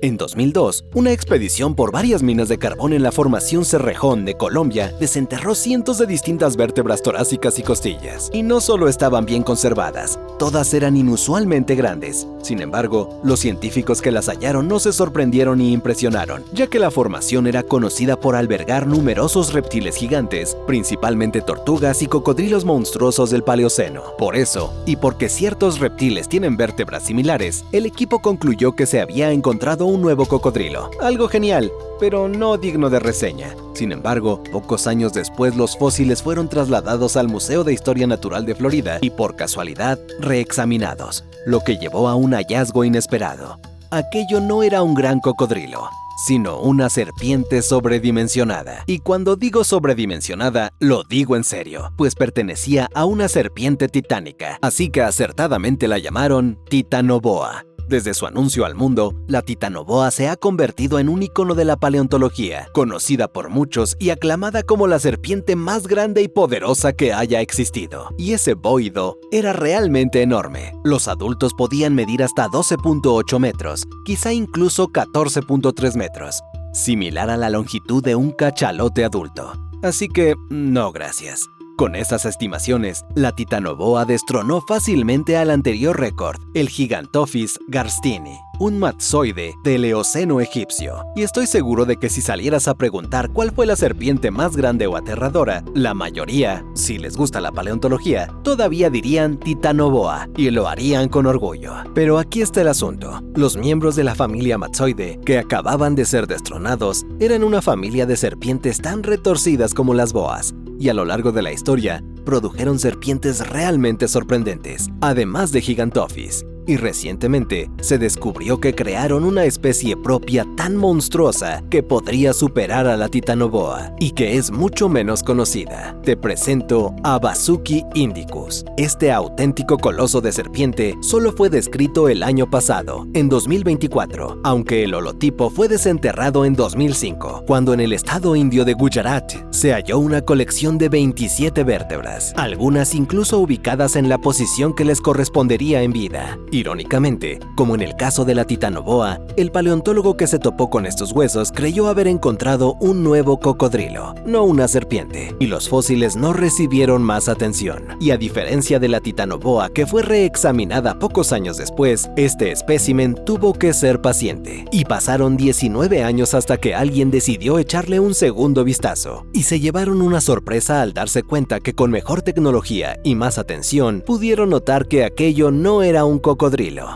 En 2002, una expedición por varias minas de carbón en la formación Cerrejón de Colombia desenterró cientos de distintas vértebras torácicas y costillas. Y no solo estaban bien conservadas, todas eran inusualmente grandes. Sin embargo, los científicos que las hallaron no se sorprendieron ni impresionaron, ya que la formación era conocida por albergar numerosos reptiles gigantes, principalmente tortugas y cocodrilos monstruosos del Paleoceno. Por eso, y porque ciertos reptiles tienen vértebras similares, el equipo concluyó que se había encontrado un nuevo cocodrilo. Algo genial, pero no digno de reseña. Sin embargo, pocos años después los fósiles fueron trasladados al Museo de Historia Natural de Florida y por casualidad reexaminados, lo que llevó a un hallazgo inesperado. Aquello no era un gran cocodrilo, sino una serpiente sobredimensionada. Y cuando digo sobredimensionada, lo digo en serio, pues pertenecía a una serpiente titánica, así que acertadamente la llamaron Titanoboa. Desde su anuncio al mundo, la Titanoboa se ha convertido en un icono de la paleontología, conocida por muchos y aclamada como la serpiente más grande y poderosa que haya existido. Y ese bóido era realmente enorme. Los adultos podían medir hasta 12.8 metros, quizá incluso 14.3 metros, similar a la longitud de un cachalote adulto. Así que, no gracias. Con estas estimaciones, la Titanoboa destronó fácilmente al anterior récord, el Gigantophis garstini, un matzoide del Eoceno egipcio. Y estoy seguro de que si salieras a preguntar cuál fue la serpiente más grande o aterradora, la mayoría, si les gusta la paleontología, todavía dirían Titanoboa, y lo harían con orgullo. Pero aquí está el asunto. Los miembros de la familia matzoide, que acababan de ser destronados, eran una familia de serpientes tan retorcidas como las boas, y a lo largo de la historia, produjeron serpientes realmente sorprendentes, además de Gigantophis. Y recientemente se descubrió que crearon una especie propia tan monstruosa que podría superar a la Titanoboa y que es mucho menos conocida. Te presento a Vasuki indicus. Este auténtico coloso de serpiente solo fue descrito el año pasado, en 2024, aunque el holotipo fue desenterrado en 2005, cuando en el estado indio de Gujarat se halló una colección de 27 vértebras, algunas incluso ubicadas en la posición que les correspondería en vida. Irónicamente, como en el caso de la Titanoboa, el paleontólogo que se topó con estos huesos creyó haber encontrado un nuevo cocodrilo, no una serpiente, y los fósiles no recibieron más atención. Y a diferencia de la Titanoboa, que fue reexaminada pocos años después, este espécimen tuvo que ser paciente, y pasaron 19 años hasta que alguien decidió echarle un segundo vistazo, y se llevaron una sorpresa al darse cuenta que con mejor tecnología y más atención, pudieron notar que aquello no era un cocodrilo,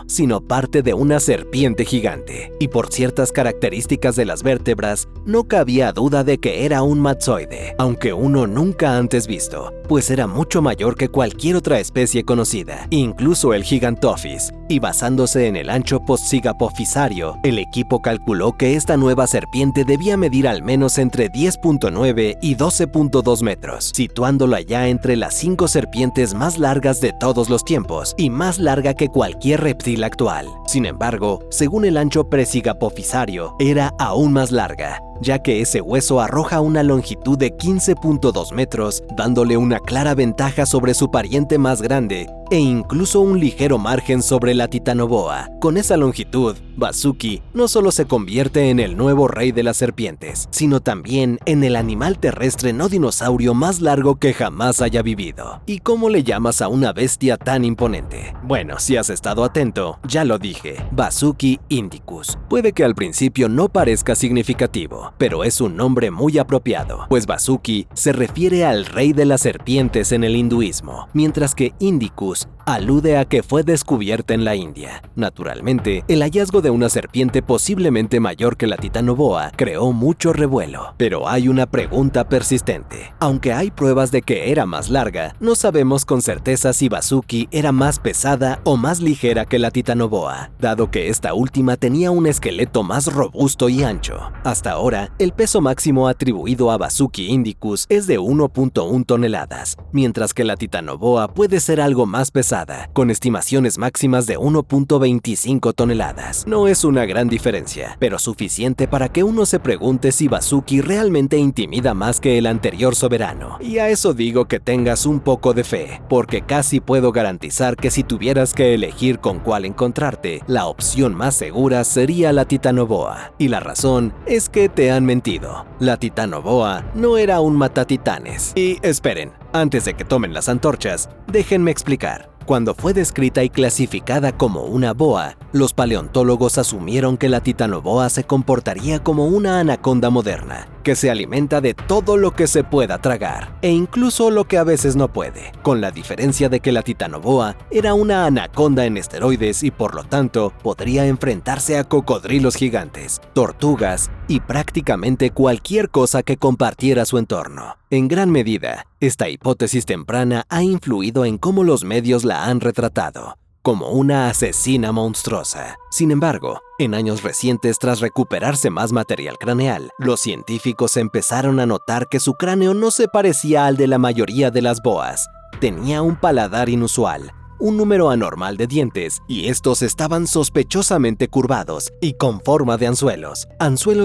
sino parte de una serpiente gigante. Y por ciertas características de las vértebras, no cabía duda de que era un matzoide, aunque uno nunca antes visto, pues era mucho mayor que cualquier otra especie conocida, incluso el Gigantophis. Y basándose en el ancho postsigapophysario, el equipo calculó que esta nueva serpiente debía medir al menos entre 10.9 y 12.2 metros, situándola ya entre las 5 serpientes más largas de todos los tiempos y más larga que cualquier reptil actual. Sin embargo, según el ancho presigapophysario, era aún más larga, ya que ese hueso arroja una longitud de 15.2 metros, dándole una clara ventaja sobre su pariente más grande e incluso un ligero margen sobre la Titanoboa. Con esa longitud, Vasuki no solo se convierte en el nuevo rey de las serpientes, sino también en el animal terrestre no dinosaurio más largo que jamás haya vivido. ¿Y cómo le llamas a una bestia tan imponente? Bueno, si has estado atento, ya lo dije, Vasuki indicus. Puede que al principio no parezca significativo, pero es un nombre muy apropiado, pues Vasuki se refiere al rey de las serpientes en el hinduismo, mientras que indicus alude a que fue descubierta en la India. Naturalmente, el hallazgo de una serpiente posiblemente mayor que la Titanoboa creó mucho revuelo, pero hay una pregunta persistente. Aunque hay pruebas de que era más larga, no sabemos con certeza si Vasuki era más pesada o más ligera que la Titanoboa, dado que esta última tenía un esqueleto más robusto y ancho. Hasta ahora, Ahora, el peso máximo atribuido a Vasuki indicus es de 1.1 toneladas, mientras que la titanoboa puede ser algo más pesada, con estimaciones máximas de 1.25 toneladas. No es una gran diferencia, pero suficiente para que uno se pregunte si Vasuki realmente intimida más que el anterior soberano. Y a eso digo que tengas un poco de fe, porque casi puedo garantizar que si tuvieras que elegir con cuál encontrarte, la opción más segura sería la titanoboa. Y la razón es que te han mentido. La titanoboa no era un matatitanes. Y esperen, antes de que tomen las antorchas, déjenme explicar. Cuando fue descrita y clasificada como una boa, los paleontólogos asumieron que la titanoboa se comportaría como una anaconda moderna, que se alimenta de todo lo que se pueda tragar, e incluso lo que a veces no puede, con la diferencia de que la titanoboa era una anaconda en esteroides y por lo tanto podría enfrentarse a cocodrilos gigantes, tortugas y prácticamente cualquier cosa que compartiera su entorno. En gran medida, esta hipótesis temprana ha influido en cómo los medios la han retratado, como una asesina monstruosa. Sin embargo, en años recientes, tras recuperarse más material craneal, los científicos empezaron a notar que su cráneo no se parecía al de la mayoría de las boas. Tenía un paladar inusual, un número anormal de dientes, y estos estaban sospechosamente curvados y con forma de anzuelos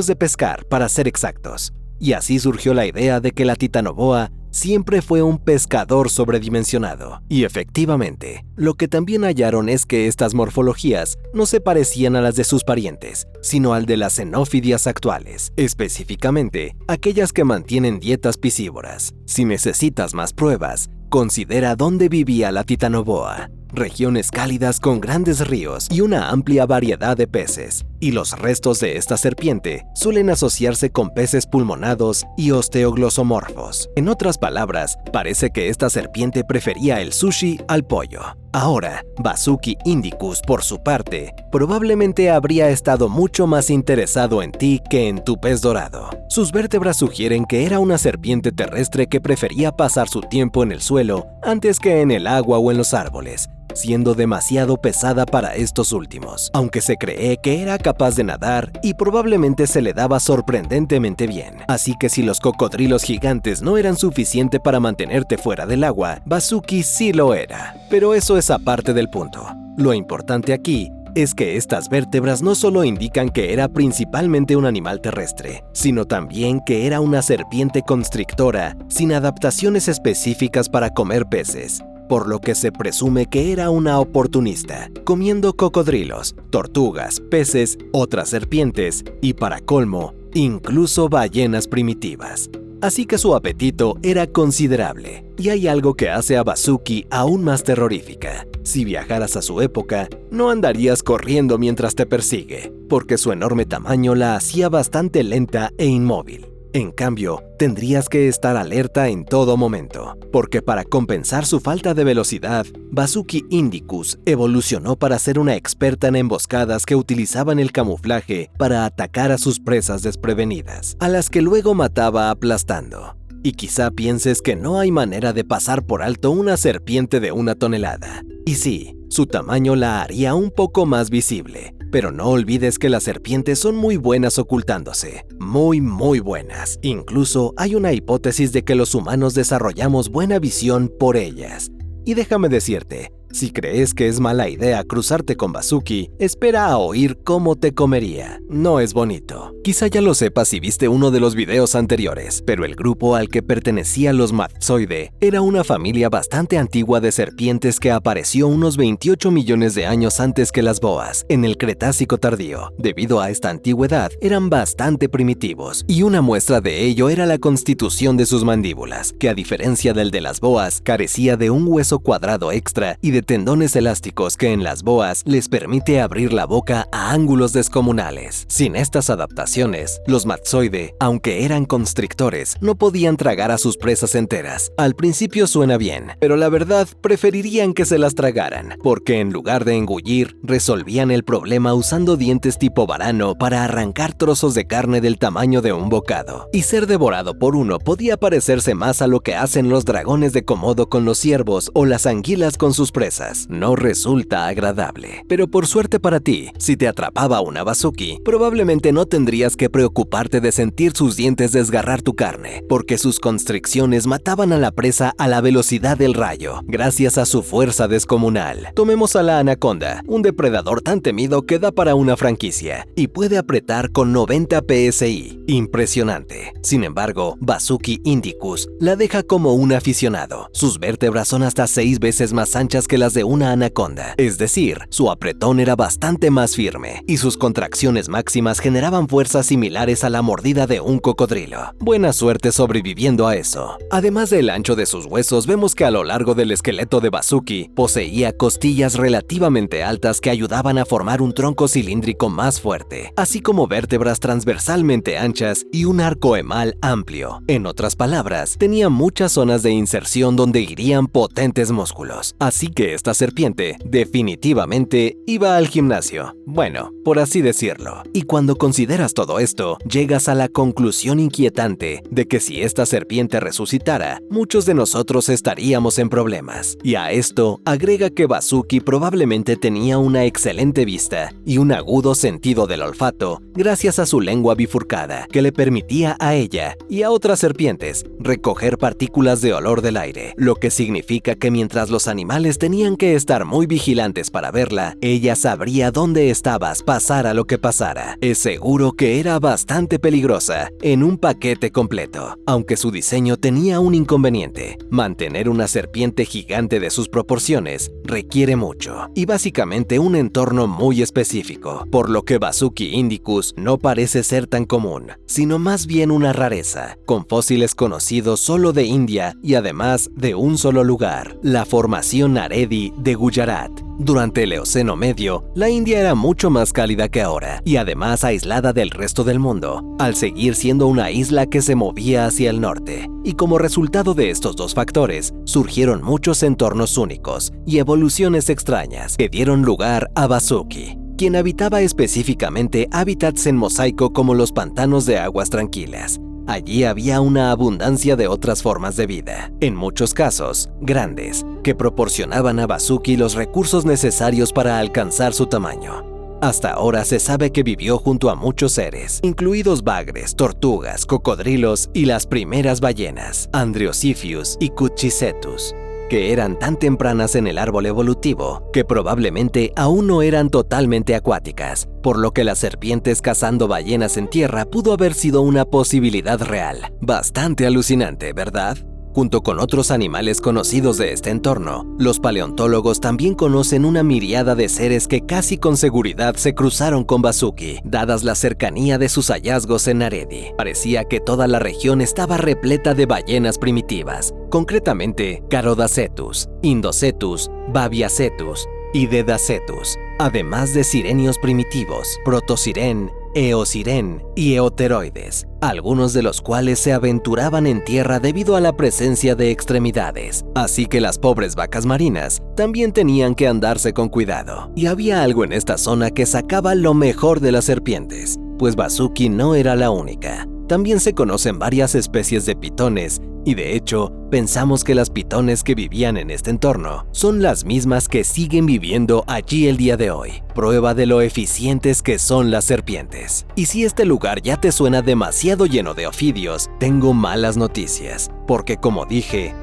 de pescar para ser exactos. Y así surgió la idea de que la titanoboa siempre fue un pescador sobredimensionado. Y efectivamente, lo que también hallaron es que estas morfologías no se parecían a las de sus parientes, sino al de las xenófidias actuales, específicamente aquellas que mantienen dietas piscívoras. Si necesitas más pruebas, considera dónde vivía la titanoboa. Regiones cálidas con grandes ríos y una amplia variedad de peces, y los restos de esta serpiente suelen asociarse con peces pulmonados y osteoglosomorfos. En otras palabras, parece que esta serpiente prefería el sushi al pollo. Ahora, Vasuki indicus, por su parte, probablemente habría estado mucho más interesado en ti que en tu pez dorado. Sus vértebras sugieren que era una serpiente terrestre que prefería pasar su tiempo en el suelo antes que en el agua o en los árboles, siendo demasiado pesada para estos últimos, aunque se cree que era capaz de nadar y probablemente se le daba sorprendentemente bien. Así que si los cocodrilos gigantes no eran suficiente para mantenerte fuera del agua, Vasuki sí lo era. Pero eso es aparte del punto. Lo importante aquí es que estas vértebras no solo indican que era principalmente un animal terrestre, sino también que era una serpiente constrictora sin adaptaciones específicas para comer peces, por lo que se presume que era una oportunista, comiendo cocodrilos, tortugas, peces, otras serpientes y, para colmo, incluso ballenas primitivas. Así que su apetito era considerable. Y hay algo que hace a Vasuki aún más terrorífica. Si viajaras a su época, no andarías corriendo mientras te persigue, porque su enorme tamaño la hacía bastante lenta e inmóvil. En cambio, tendrías que estar alerta en todo momento, porque para compensar su falta de velocidad, Vasuki indicus evolucionó para ser una experta en emboscadas que utilizaban el camuflaje para atacar a sus presas desprevenidas, a las que luego mataba aplastando. Y quizá pienses que no hay manera de pasar por alto una serpiente de 1 tonelada. Y sí, su tamaño la haría un poco más visible. Pero no olvides que las serpientes son muy buenas ocultándose, muy buenas. Incluso hay una hipótesis de que los humanos desarrollamos buena visión por ellas. Y déjame decirte, si crees que es mala idea cruzarte con Vasuki, espera a oír cómo te comería. No es bonito. Quizá ya lo sepas si viste uno de los videos anteriores, pero el grupo al que pertenecía los Matsoide era una familia bastante antigua de serpientes que apareció unos 28 millones de años antes que las boas, en el Cretácico tardío. Debido a esta antigüedad, eran bastante primitivos, y una muestra de ello era la constitución de sus mandíbulas, que a diferencia del de las boas, carecía de un hueso cuadrado extra y de tendones elásticos que en las boas les permite abrir la boca a ángulos descomunales. Sin estas adaptaciones, los Matsoide, aunque eran constrictores, no podían tragar a sus presas enteras. Al principio suena bien, pero la verdad preferirían que se las tragaran, porque en lugar de engullir, resolvían el problema usando dientes tipo varano para arrancar trozos de carne del tamaño de un bocado. Y ser devorado por uno podía parecerse más a lo que hacen los dragones de Komodo con los ciervos o las anguilas con sus presas. gruesas. No resulta agradable. Pero por suerte para ti, si te atrapaba una Bazuki, probablemente no tendrías que preocuparte de sentir sus dientes desgarrar tu carne, porque sus constricciones mataban a la presa a la velocidad del rayo, gracias a su fuerza descomunal. Tomemos a la anaconda, un depredador tan temido que da para una franquicia, y puede apretar con 90 psi. Impresionante. Sin embargo, Bazuki indicus la deja como un aficionado. Sus vértebras son hasta 6 veces más anchas que las de una anaconda, es decir, su apretón era bastante más firme, y sus contracciones máximas generaban fuerzas similares a la mordida de un cocodrilo. Buena suerte sobreviviendo a eso. Además del ancho de sus huesos, vemos que a lo largo del esqueleto de Bazuki poseía costillas relativamente altas que ayudaban a formar un tronco cilíndrico más fuerte, así como vértebras transversalmente anchas y un arco emal amplio. En otras palabras, tenía muchas zonas de inserción donde irían potentes músculos. Así que esta serpiente definitivamente iba al gimnasio. Bueno, por así decirlo. Y cuando consideras todo esto, llegas a la conclusión inquietante de que si esta serpiente resucitara, muchos de nosotros estaríamos en problemas. Y a esto agrega que Bazuki probablemente tenía una excelente vista y un agudo sentido del olfato gracias a su lengua bifurcada, que le permitía a ella y a otras serpientes recoger partículas de olor del aire, lo que significa que mientras los animales tenían que estar muy vigilantes para verla, ella sabría dónde estabas pasara lo que pasara. Es seguro que era bastante peligrosa en un paquete completo, aunque su diseño tenía un inconveniente. Mantener una serpiente gigante de sus proporciones requiere mucho, y básicamente un entorno muy específico, por lo que Bazuki indicus no parece ser tan común, sino más bien una rareza, con fósiles conocidos solo de India y además de un solo lugar, la formación Naredi de Gujarat. Durante el Eoceno Medio, la India era mucho más cálida que ahora, y además aislada del resto del mundo, al seguir siendo una isla que se movía hacia el norte. Y como resultado de estos dos factores, surgieron muchos entornos únicos y evoluciones extrañas que dieron lugar a Bazuki, quien habitaba específicamente hábitats en mosaico como los pantanos de aguas tranquilas. Allí había una abundancia de otras formas de vida, en muchos casos, grandes, que proporcionaban a Bazuki los recursos necesarios para alcanzar su tamaño. Hasta ahora se sabe que vivió junto a muchos seres, incluidos bagres, tortugas, cocodrilos y las primeras ballenas, Andreosiphius y Kutchicetus, que eran tan tempranas en el árbol evolutivo que probablemente aún no eran totalmente acuáticas, por lo que las serpientes cazando ballenas en tierra pudo haber sido una posibilidad real. Bastante alucinante, ¿verdad? Junto con otros animales conocidos de este entorno, los paleontólogos también conocen una miríada de seres que casi con seguridad se cruzaron con Bazuki, dadas la cercanía de sus hallazgos en Naredi. Parecía que toda la región estaba repleta de ballenas primitivas, concretamente Carodacetus, Indocetus, Babiacetus y Dedacetus, además de sirenios primitivos, Protosiren, Eosiren y Eoteroides, algunos de los cuales se aventuraban en tierra debido a la presencia de extremidades. Así que las pobres vacas marinas también tenían que andarse con cuidado. Y había algo en esta zona que sacaba lo mejor de las serpientes, pues Bazuki no era la única. También se conocen varias especies de pitones, y de hecho, pensamos que las pitones que vivían en este entorno son las mismas que siguen viviendo allí el día de hoy, prueba de lo eficientes que son las serpientes. Y si este lugar ya te suena demasiado lleno de ofidios, tengo malas noticias, porque como dije,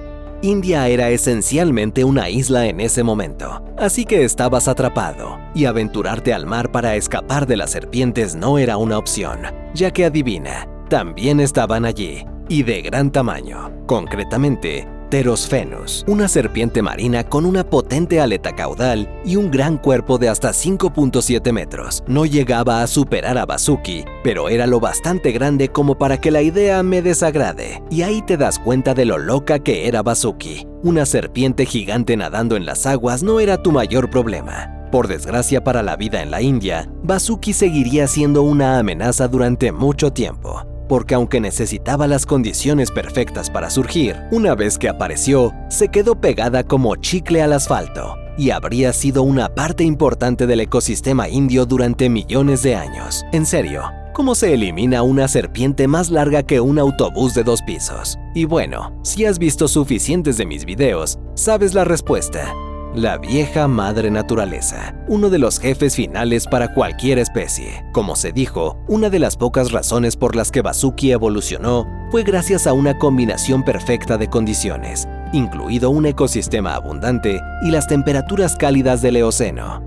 India era esencialmente una isla en ese momento, así que estabas atrapado, y aventurarte al mar para escapar de las serpientes no era una opción, ya que adivina, también estaban allí, y de gran tamaño, concretamente Pterosphenus, una serpiente marina con una potente aleta caudal y un gran cuerpo de hasta 5.7 metros. No llegaba a superar a Bazuki, pero era lo bastante grande como para que la idea me desagrade. Y ahí te das cuenta de lo loca que era Bazuki. Una serpiente gigante nadando en las aguas no era tu mayor problema. Por desgracia para la vida en la India, Bazuki seguiría siendo una amenaza durante mucho tiempo, porque aunque necesitaba las condiciones perfectas para surgir, una vez que apareció, se quedó pegada como chicle al asfalto y habría sido una parte importante del ecosistema indio durante millones de años. En serio, ¿cómo se elimina una serpiente más larga que un autobús de 2 pisos? Y bueno, si has visto suficientes de mis videos, sabes la respuesta. La vieja madre naturaleza, uno de los jefes finales para cualquier especie. Como se dijo, una de las pocas razones por las que Vasuki evolucionó fue gracias a una combinación perfecta de condiciones, incluido un ecosistema abundante y las temperaturas cálidas del Eoceno,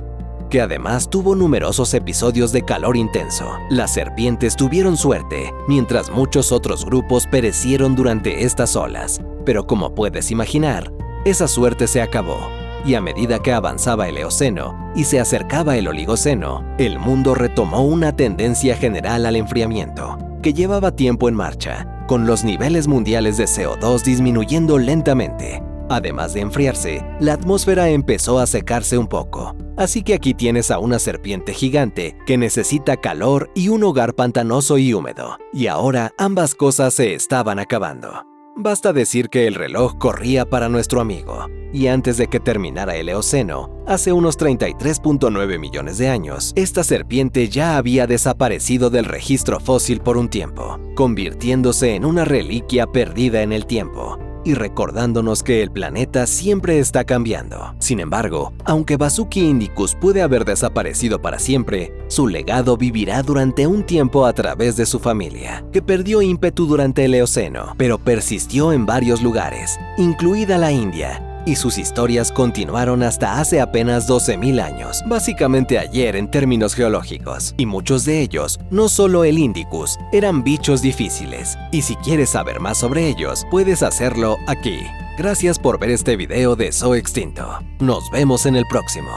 que además tuvo numerosos episodios de calor intenso. Las serpientes tuvieron suerte, mientras muchos otros grupos perecieron durante estas olas. Pero como puedes imaginar, esa suerte se acabó. Y a medida que avanzaba el Eoceno y se acercaba el Oligoceno, el mundo retomó una tendencia general al enfriamiento, que llevaba tiempo en marcha, con los niveles mundiales de CO2 disminuyendo lentamente. Además de enfriarse, la atmósfera empezó a secarse un poco. Así que aquí tienes a una serpiente gigante que necesita calor y un hogar pantanoso y húmedo. Y ahora ambas cosas se estaban acabando. Basta decir que el reloj corría para nuestro amigo, y antes de que terminara el Eoceno, hace unos 33.9 millones de años, esta serpiente ya había desaparecido del registro fósil por un tiempo, convirtiéndose en una reliquia perdida en el tiempo, y recordándonos que el planeta siempre está cambiando. Sin embargo, aunque Vasuki indicus puede haber desaparecido para siempre, su legado vivirá durante un tiempo a través de su familia, que perdió ímpetu durante el Eoceno, pero persistió en varios lugares, incluida la India, y sus historias continuaron hasta hace apenas 12.000 años, básicamente ayer en términos geológicos. Y muchos de ellos, no solo el Indicus, eran bichos difíciles. Y si quieres saber más sobre ellos, puedes hacerlo aquí. Gracias por ver este video de Zoo Extinto. Nos vemos en el próximo.